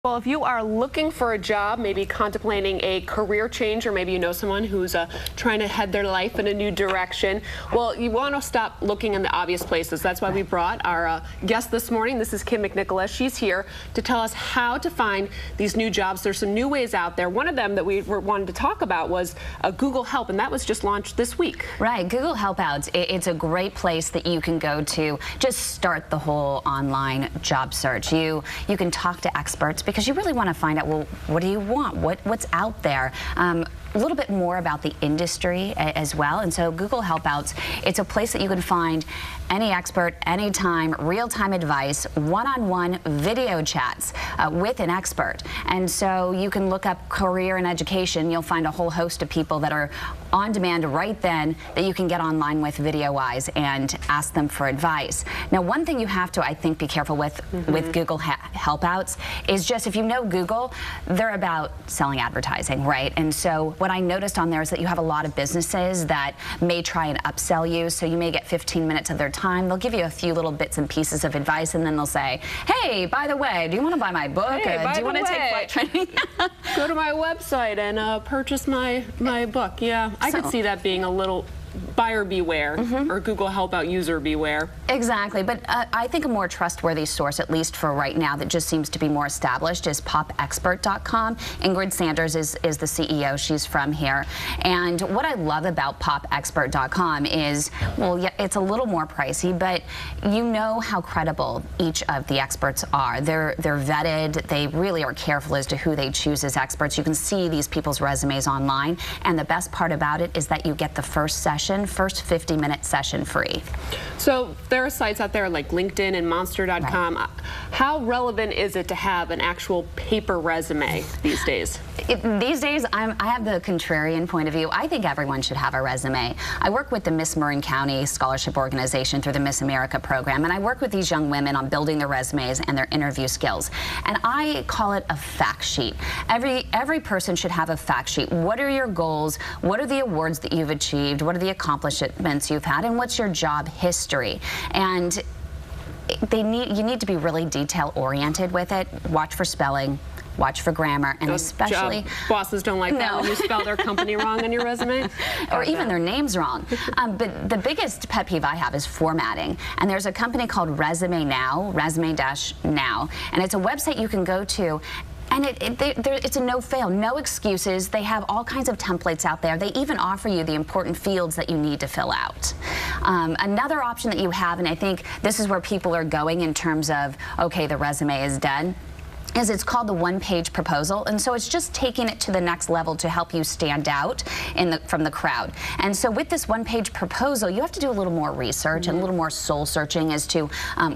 Well, if you are looking for a job, maybe contemplating a career change, or maybe you know someone who's trying to head their life in a new direction, well, you want to stop looking in the obvious places. That's why we brought our guest this morning. This is Kim McNicholas. She's here to tell us how to find these new jobs. There's some new ways out there. One of them that we wanted to talk about was Google Help, and that was just launched this week. Right, Google Helpouts. It's a great place that you can go to just start the whole online job search. You can talk to experts, because you really want to find out, well, what do you want? What's out there? A little bit more about the industry as well. And so Google Helpouts, it's a place that you can find any expert, anytime, real-time advice, one-on-one video chats with an expert. And so you can look up career and education. You'll find a whole host of people that are on demand right then that you can get online with video-wise and ask them for advice. Now, one thing you have to, I think, be careful with Google Helpouts is just, if you know Google, they're about selling advertising, right? And so what I noticed on there is that you have a lot of businesses that may try and upsell you, so you may get 15 minutes of their time. They'll give you a few little bits and pieces of advice, and then they'll say, hey, by the way, do you want to buy my book? Hey, do you want to take flight training? Go to my website and purchase my book. Yeah, I could see that being a little buyer beware, or Google Helpout user beware. Exactly, but I think a more trustworthy source, at least for right now, that just seems to be more established is popexpert.com. Ingrid Sanders is the CEO. She's from here. And what I love about popexpert.com is, well, yeah, it's a little more pricey, but you know how credible each of the experts are. They're vetted. They really are careful as to who they choose as experts. You can see these people's resumes online, and the best part about it is that you get the first 50-minute session free. So there are sites out there like LinkedIn and Monster.com. Right. How relevant is it to have an actual paper resume these days? These days, I have the contrarian point of view. I think everyone should have a resume. I work with the Miss Marin County Scholarship Organization through the Miss America program, and I work with these young women on building their resumes and their interview skills. And I call it a fact sheet. Every person should have a fact sheet. What are your goals? What are the awards that you've achieved? What are the accomplishments you've had? And what's your job history? And you need to be really detail-oriented with it. Watch for spelling. Watch for grammar, and especially bosses don't like that when you spell their company wrong on your resume, or even their names wrong. But the biggest pet peeve I have is formatting. And there's a company called Resume Now, Resume-Now, and it's a website you can go to. And it's a no-fail, no excuses. They have all kinds of templates out there. They even offer you the important fields that you need to fill out. Another option that you have, and I think this is where people are going in terms of, okay, the resume is done, is it's called the one-page proposal. And so it's just taking it to the next level to help you stand out from the crowd. And so with this one-page proposal, you have to do a little more research and a little more soul-searching as to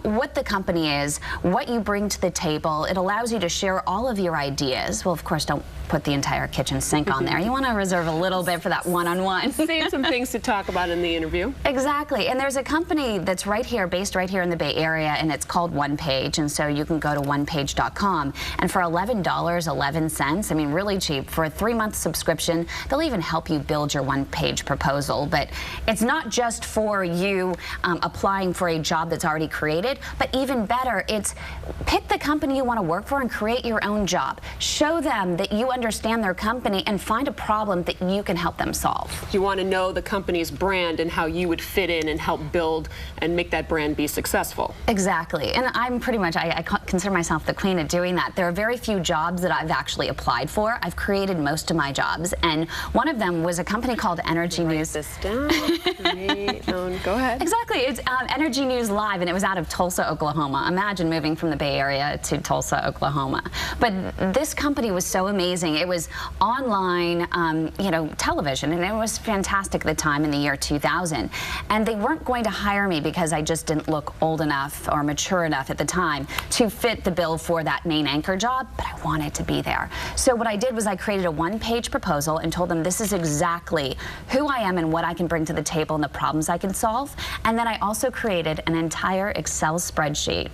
what the company is, what you bring to the table. It allows you to share all of your ideas. Well, of course, don't put the entire kitchen sink on there. You want to reserve a little bit for that one-on-one. Save some things to talk about in the interview. Exactly. And there's a company that's right here, based right here in the Bay Area, and it's called One Page. And so you can go to onepage.com. And for $11.11, I mean, really cheap, for a 3-month subscription, they'll even help you build your one-page proposal. But it's not just for you applying for a job that's already created, but even better, it's pick the company you want to work for and create your own job. Show them that you understand their company and find a problem that you can help them solve. You want to know the company's brand and how you would fit in and help build and make that brand be successful. Exactly. And I'm pretty much, I consider myself the queen of doing that. There are very few jobs that I've actually applied for. I've created most of my jobs, and one of them was a company called Energy News. This down. Go ahead. Exactly. It's Energy News Live, and it was out of Tulsa, Oklahoma. Imagine moving from the Bay Area to Tulsa, Oklahoma. But this company was so amazing. It was online, television, and it was fantastic at the time in the year 2000. And they weren't going to hire me because I just didn't look old enough or mature enough at the time to fit the bill for that main anchor job, but I wanted to be there. So what I did was I created a one-page proposal and told them this is exactly who I am and what I can bring to the table and the problems I can solve. And then I also created an entire Excel spreadsheet.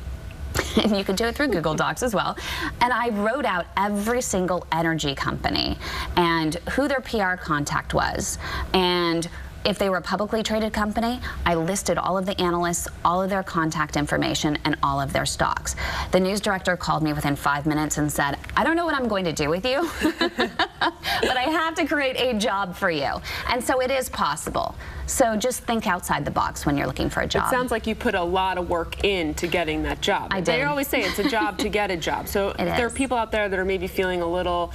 And you can do it through Google Docs as well. And I wrote out every single energy company and who their PR contact was and if they were a publicly traded company, I listed all of the analysts, all of their contact information, and all of their stocks. The news director called me within 5 minutes and said, I don't know what I'm going to do with you, but I have to create a job for you. And so it is possible. So just think outside the box when you're looking for a job. It sounds like you put a lot of work into getting that job. I did. They always say it's a job to get a job. So there are people out there that are maybe feeling a little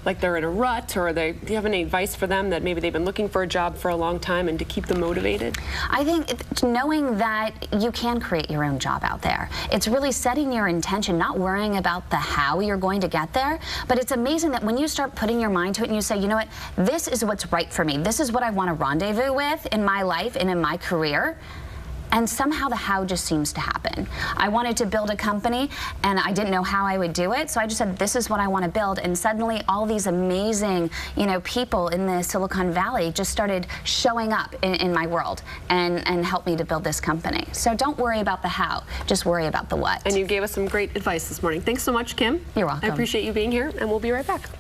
like they're in a rut, or do you have any advice for them that maybe they've been looking for a job for a long time and to keep them motivated? I think knowing that you can create your own job out there. It's really setting your intention, not worrying about the how you're going to get there, but it's amazing that when you start putting your mind to it and you say, you know what, this is what's right for me. This is what I want to rendezvous with in my life and in my career. And somehow the how just seems to happen. I wanted to build a company and I didn't know how I would do it, so I just said, this is what I want to build. And suddenly all these amazing, people in the Silicon Valley just started showing up in my world and helped me to build this company. So don't worry about the how, just worry about the what. And you gave us some great advice this morning. Thanks so much, Kim. You're welcome. I appreciate you being here, and we'll be right back.